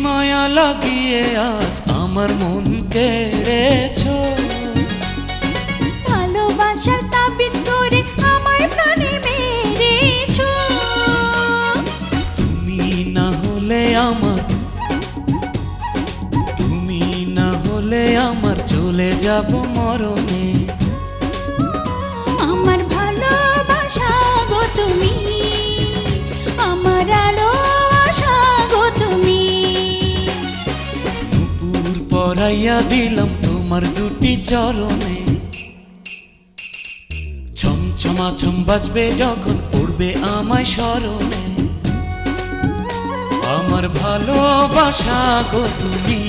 মায়া লাগিয়ে আজ আমার মন কেড়েছো। ভালোবাসার তাবিজ করে আমায় প্রাণে মেরেছো। তুমি না হলে আমার, তুমি না হলে আমার চলে যাব মরণে। আমার ভালোবাসা গো তুমি, আমার আলো আশা গো তুমি। নুপুর পরাইয়া দিলাম তোমার দুটি চরণে। ছমছমা ছম বাজবে যখন পড়বে আমায় স্মরণে। আমার ভালোবাসা গো তুমি।